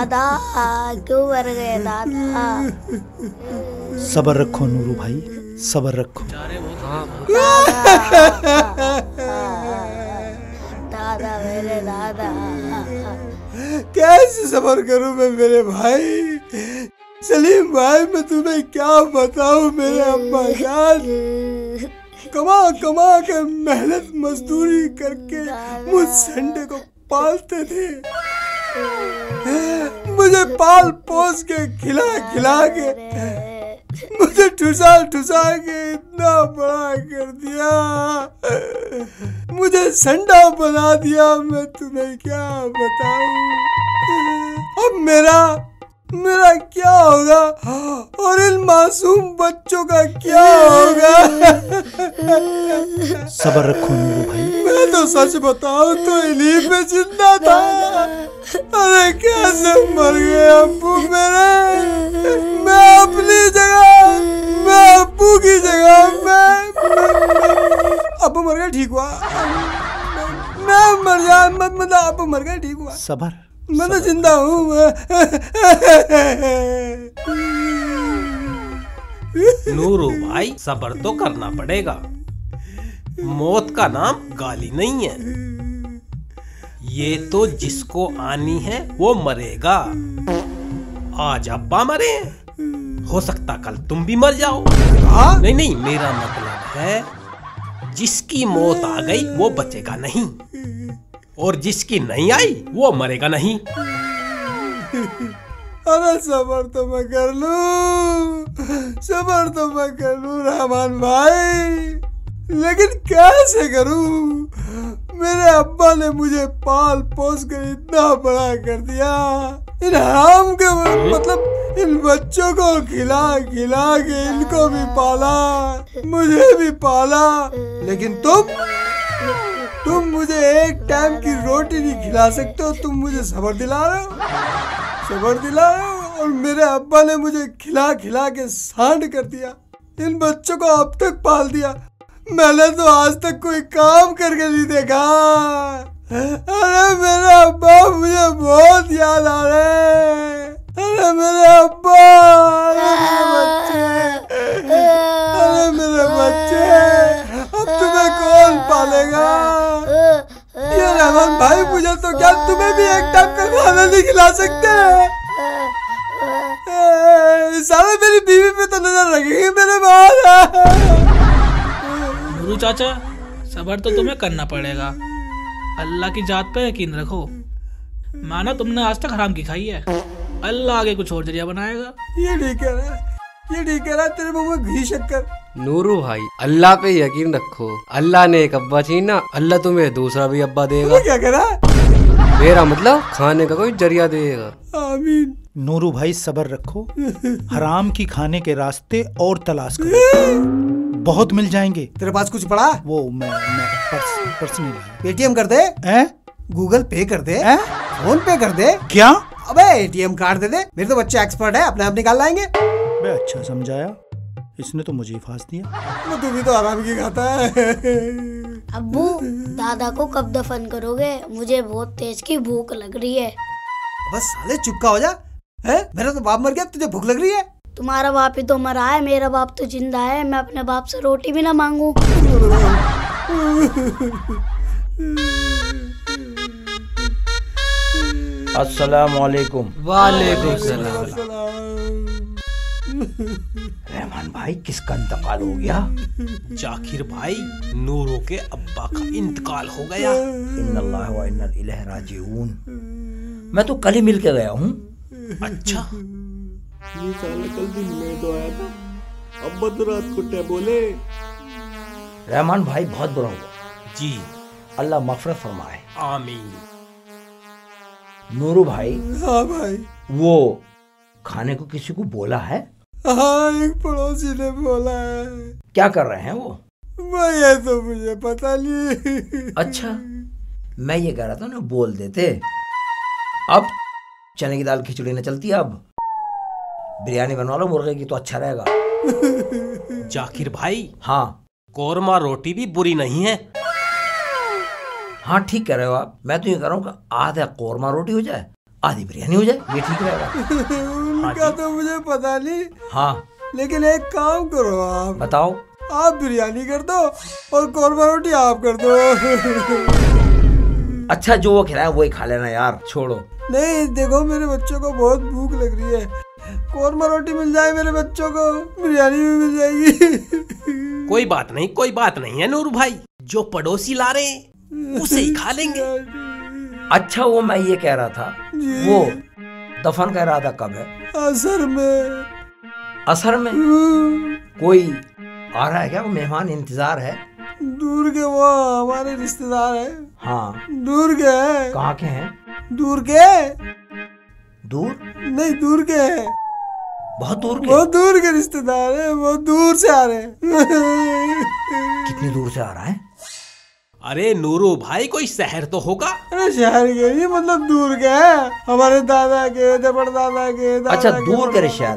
दादा क्यों मर गए दादा? सब्र रखो नूरू भाई, सब्र रखो। दादा मेरे दादा। कैसे सब्र करूं मैं मेरे भाई? सलीम भाई मैं तुम्हें क्या बताऊं मेरे अब्बा जान कमा कमा के मेहनत मजदूरी करके मुझ संडे को पालते थे। मुझे पाल पोस के खिला खिला के मुझे ठुसा ठुसा के इतना बड़ा कर दिया, मुझे संडा बना दिया। मैं तुम्हें क्या बताऊं? अब मेरा क्या होगा और इन मासूम बच्चों का क्या होगा? सब्र रखो नूरू भाई। मैं तो सच बताऊं तो इन्हीं पे जिंदा था। अरे कैसे मर गए अब्बू मेरे? मैं अपनी जगह, मैं अब्बू की जगह, मैं अब्बू मर गए ठीक हुआ। मैं मर जाए मतलब अब्बू मर गए ठीक हुआ। सब्र, मैं तो जिंदा हूँ। नूरू भाई सब्र तो करना पड़ेगा, मौत का नाम गाली नहीं है। ये तो जिसको आनी है वो मरेगा। आज अब्बा मरे, हो सकता कल तुम भी मर जाओ। नहीं नहीं, मेरा मतलब है जिसकी मौत आ गई वो बचेगा नहीं, और जिसकी नहीं आई वो मरेगा नहीं। अरे सबर तो मैं कर लूं, सबर तो मैं कर लूं रहमान भाई, लेकिन कैसे करूं? मेरे अब्बा ने मुझे पाल पोस कर इतना बड़ा कर दिया। इन हराम के मतलब इन बच्चों को खिला खिला के इनको भी पाला, मुझे भी पाला, लेकिन तुम मुझे एक टाइम की रोटी नहीं खिला सकते हो। तुम मुझे सब्र दिला रहे हो, सब्र दिला रहे हो, और मेरे अब्बा ने मुझे खिला खिला के सांड कर दिया। इन बच्चों को अब तक पाल दिया। मैंने तो आज तक कोई काम करके नहीं देखा। अरे मेरे अब्बा मुझे बहुत याद आ रहे हैं। अरे मेरे अब्बा, अरे मेरे बच्चे, अब तुम्हें कौन पालेगा? ये रहमान भाई मुझे तो क्या तुम्हें भी एक टाइम का खाना नहीं खिला सकते? सारे मेरी बीवी पे तो नजर रखेंगे मेरे बाद। गुरु चाचा सब्र तो तुम्हें करना पड़ेगा, अल्लाह की जात पे यकीन रखो। माना तुमने आज तक हराम की खाई है, अल्लाह आगे कुछ और जरिया बनाएगा। ये ठीक है, ये ठीक है। तेरे मुंह में घी शक्कर। नूरू भाई अल्लाह पे यकीन रखो, अल्लाह ने एक अब्बा छीना, अल्लाह तुम्हें दूसरा भी अब्बा देगा। क्या कह रहा? मेरा मतलब खाने का कोई जरिया देगा। आमीन। नूरू भाई सब्र रखो, हराम की खाने के रास्ते और तलाश करो, बहुत मिल जाएंगे। तेरे पास कुछ पड़ा? वो मैं पर्स नहीं लाया। पेटीएम कर दे, गूगल पे कर दे, फोन पे कर दे। क्या? अबे एटीएम कार्ड दे दे, मेरे तो बच्चे एक्सपर्ट है, अपने आप निकाल लाएंगे। बे अच्छा समझाया, इसने तो मुझे ही फांस दिया। तू भी तो आराम की खाता है। अब्बू दादा को कब दफन करोगे? मुझे बहुत तेज की भूख लग रही है। बस साले चुप का हो जा। मेरा तो बाप मर गया, तुझे भूख लग रही है? तुम्हारा बाप ही तो मरा है, मेरा बाप तो जिंदा है। मैं अपने बाप से रोटी भी ना मांगू। अस्सलामुअलैकुम। वालेकुम सलाम। रहमान भाई किसका इंतकाल हो गया? जाकिर भाई नूरू के अब्बा का इंतकाल हो गया। इन्नल्लाह व इन्ना इलैहि राजिऊन। मैं तो कल ही मिल के गया हूँ। अच्छा, ये साले कल भी मिलने तो आया था, अब्बा तो रात को क्या बोले? रहमान भाई बहुत बुरा हुआ जी, अल्लाह मग़फ़िरत फरमाए। आमीन। नूरू भाई। हाँ भाई। वो खाने को किसी को बोला है? हाँ एक पड़ोसी ने बोला है। क्या कर रहे हैं वो? ये तो मुझे पता नहीं। अच्छा मैं ये कह रहा था ना, बोल देते। अब चने की दाल खिचड़ी न चलती, अब बिरयानी बनवा लो मुर्गे की तो अच्छा रहेगा। जाकिर भाई हाँ, कोरमा रोटी भी बुरी नहीं है। हाँ ठीक कह रहे हो आप। मैं तो ये कह रहा हूँ कि आधा कोरमा रोटी हो जाए, आधी बिरयानी हो जाए, ये ठीक रहेगा। उनका तो मुझे पता नहीं, हाँ लेकिन एक काम करो आप बताओ। आप बिरयानी कर दो और कोरमा रोटी आप कर दो। अच्छा जो वो खिलाए वही खा लेना यार, छोड़ो। नहीं देखो, मेरे बच्चों को बहुत भूख लग रही है, कोरमा रोटी मिल जाए मेरे बच्चों को, बिरयानी भी मिल जाएगी। कोई बात नहीं, कोई बात नहीं है नूर भाई, जो पड़ोसी ला रहे हैं उसे ही खा लेंगे। अच्छा वो मैं ये कह रहा था, वो दफन का इरादा कब है? असर में। असर में? कोई आ रहा है क्या? वो मेहमान इंतजार है? दूर के वो हमारे रिश्तेदार है। हाँ दूर के हैं। कहाँ के हैं? दूर के। दूर? नहीं दूर के हैं, बहुत दूर के? बहुत दूर के रिश्तेदार है, बहुत दूर से आ रहे हैं। कितनी दूर से आ रहा है? अरे नूरू भाई कोई शहर तो होगा। अरे शहर के नहीं, मतलब दूर के हैं, हमारे दादा के, परदादा के, दादा अच्छा के, दूर के रिश्तेदार।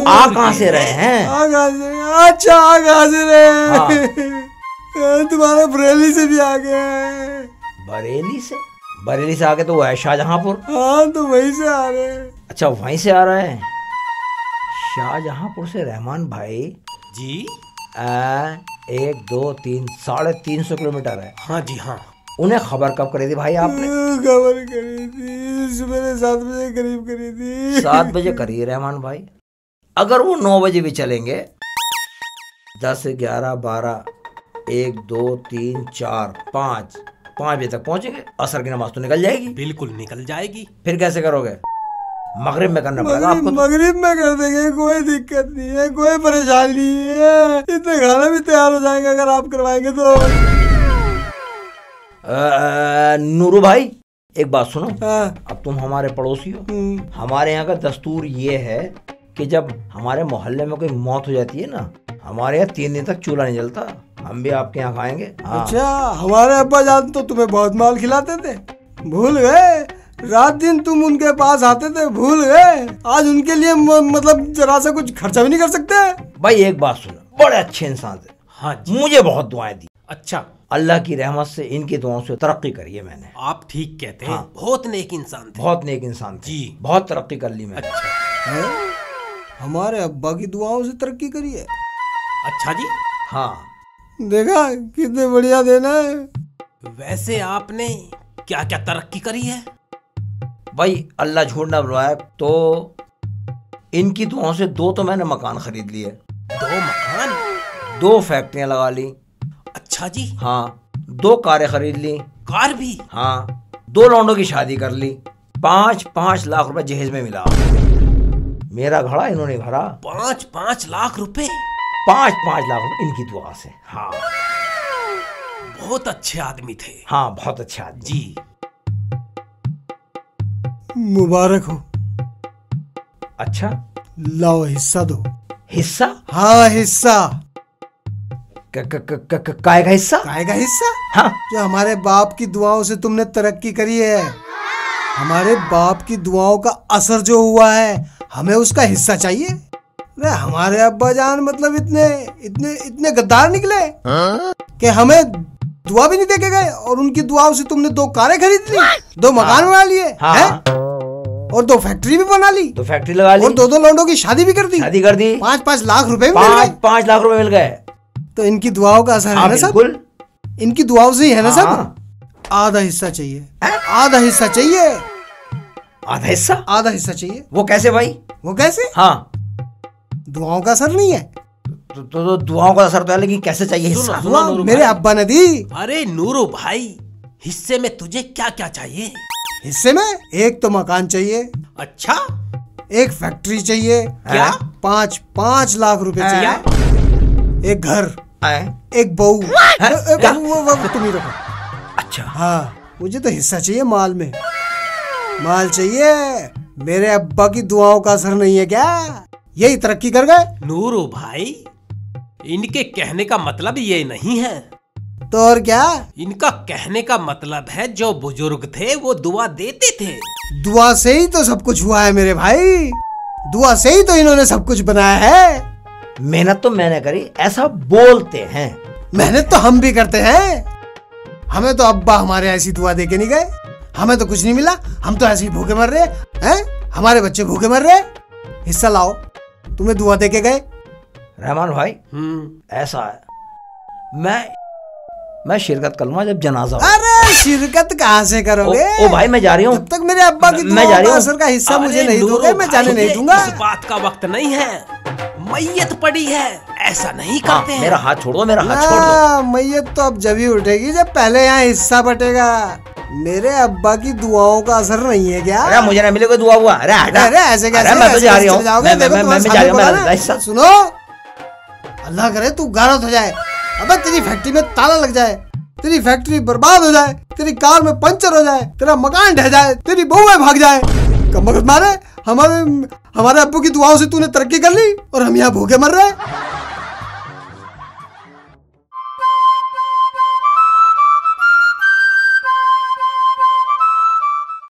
आ कहाँ से रहे हैं? आ कहाँ से? अच्छा आ कहाँ से रहे हैं? तुम्हारे बरेली से भी आ गए हैं। बरेली से? बरेली से आके तो वो है शाहजहांपुर। हाँ तो वहीं से आ रहे हैं। अच्छा वहीं से आ रहे हैं। शाहजहांपुर से रहमान भाई जी 1 2 3 350 किलोमीटर है। हाँ जी हाँ। उन्हें खबर कब करी थी भाई आपने? खबर करी थी सुबह 7 बजे करीब करी थी। 7 बजे करी है रहमान भाई। अगर वो 9 बजे भी चलेंगे, 10 11 12 1 2 3 4 5 बजे तक पहुंचेंगे, असर की नमाज तो निकल जाएगी। बिल्कुल निकल जाएगी। फिर कैसे करोगे? मगरिब में करना पड़ेगा आपको। मगरिब में कर देंगे, कोई दिक्कत नहीं है, कोई परेशानी नहीं है, इतने खाना भी तैयार हो जाएंगे अगर आप करवाएंगे तो। नूरू भाई एक बात सुनो। हाँ। अब तुम हमारे पड़ोसी हो। हमारे यहाँ का दस्तूर ये है कि जब हमारे मोहल्ले में कोई मौत हो जाती है ना, हमारे यहाँ 3 दिन तक चूल्हा नहीं जलता। हम भी आपके यहाँ खाएंगे। हाँ। अच्छा हमारे अब्बा जान तो तुम्हें बहुत माल खिलाते थे, भूल गए? रात दिन तुम उनके पास आते थे, भूल गए? आज उनके लिए मतलब जरा सा कुछ खर्चा भी नहीं कर सकते? भाई एक बात सुनो, बड़े अच्छे इंसान थे। हाँ जी। मुझे बहुत दुआएं दी। अच्छा अल्लाह की रहमत से इनकी दुआओं से तरक्की करी है मैंने। आप ठीक कहते हैं। हाँ। बहुत नेक इंसान थे। बहुत नेक इंसान थे जी। बहुत तरक्की कर ली मैंने। अच्छा हमारे अब्बा की दुआओं से तरक्की करी है। अच्छा जी। हाँ देखा कितने बढ़िया देना है। वैसे आपने क्या क्या तरक्की करी है? भाई अल्लाह झूठ ना बुलवाए तो इनकी दुआओं से 2 तो मैंने मकान खरीद लिए, 2 मकान, 2 फैक्ट्रियां लगा ली। अच्छा जी। हाँ 2 कारें खरीद ली। कार भी? हाँ 2 लौंडों की शादी कर ली। 5 लाख रुपए जहेज में मिला। मेरा घड़ा इन्होंने भरा। 5 लाख रुपए? 5 लाख रुपए इनकी दुआ से। हाँ बहुत अच्छे आदमी थे। हाँ बहुत अच्छा आदमी। जी मुबारक हो। अच्छा लाओ हिस्सा दो। हिस्सा? हाँ हिस्सा। काय का हिस्सा? काय का हिस्सा? हाँ जो हमारे बाप की दुआओं से तुमने तरक्की करी है, हमारे बाप की दुआओं का असर जो हुआ है, हमें उसका हिस्सा चाहिए। अरे हमारे अब्बा जान मतलब इतने गद्दार निकले कि हमें दुआ भी नहीं देके गए, और उनकी दुआओं से तुमने 2 कारें खरीद ली, 2 मकान बना लिए हैं, और 2 फैक्ट्री भी बना ली, 2 फैक्ट्री लगा ली, और 2 लौंडों की शादी भी कर दी। 5 लाख रुपए भी मिल गए। 5 लाख रुपए मिल गए। तो इनकी दुआओं का असर है ना सब? इनकी दुआओं से ही है ना सब? आधा हिस्सा चाहिए। आधा हिस्सा चाहिए। आधा हिस्सा? आधा हिस्सा चाहिए। वो कैसे भाई? वो कैसे? हाँ दुआओं का असर नहीं है तो दुआओं का असर तो है, लेकिन कैसे चाहिए हिस्सा? दुआ मेरे अब्बा ने दी। अरे नूरू भाई हिस्से में तुझे क्या क्या चाहिए? हिस्से में एक तो मकान चाहिए। अच्छा। एक फैक्ट्री चाहिए। क्या? 5 लाख रुपए चाहिए। एक घर, एक बहू। तुम ही रखो। अच्छा हाँ मुझे तो हिस्सा चाहिए माल में। माल चाहिए। मेरे अब्बा की दुआओं का असर नहीं है क्या? यही तरक्की कर गए। नूरू भाई इनके कहने का मतलब ये नहीं है। तो और क्या? इनका कहने का मतलब है जो बुजुर्ग थे वो दुआ देते थे। दुआ से ही तो सब कुछ हुआ है मेरे भाई। दुआ से ही तो इन्होंने सब कुछ बनाया है। मेहनत तो मैंने करी ऐसा बोलते हैं। मेहनत तो हम भी करते हैं। हमें तो अब्बा हमारे ऐसी दुआ दे के नहीं गए। हमें तो कुछ नहीं मिला, हम तो ऐसे ही भूखे मर रहे हैं। हमारे बच्चे भूखे मर रहे। हिस्सा लाओ, तुम्हें दुआ दे के गए। रहमान भाई ऐसा है, मैं शिरकत करूंगा जब जनाजा हो। अरे शिरकत कहाँ से करोगे? ओ भाई मैं जा रही हूँ। जब तक मेरे अब्बा की मैं जा रही हूँ। असर का हिस्सा मुझे अरे नहीं नूरो दोगे, मैं जाने भाई, नहीं दूंगा। इस बात का वक्त नहीं है, मैयत पड़ी है, ऐसा नहीं करते हैं। मेरा हाथ छोड़ दो, मेरा हाथ छोड़ दो। मैयत तो अब जब ही उठेगी जब पहले यहाँ हिस्सा बटेगा। मेरे अब्बा की दुआओं का असर नहीं है क्या? अरे मुझे ना मिले कोई दुआ हुआ। अरे हटा। अरे ऐसे कैसे? अरे मैं तो जा रही हूँ। ऐसे जाओगे? मैं देखो तुम्हारे जा सामने रही हूँ। बोला मैं ना। हिस्सा सुनो, अल्लाह करे तू गारत हो जाए। अबे तेरी फैक्ट्री में ताला लग जाए, तेरी फैक्ट्री बर्बाद हो जाए, तेरी कार में पंचर हो जाए, तेरा मकान ढह जाए, तेरी बहुएं भाग जाए। कम वक्त मारे, हमारे अब्बू की दुआओं से तूने तरक्की कर ली और हम यहाँ भूखे मर रहे हैं।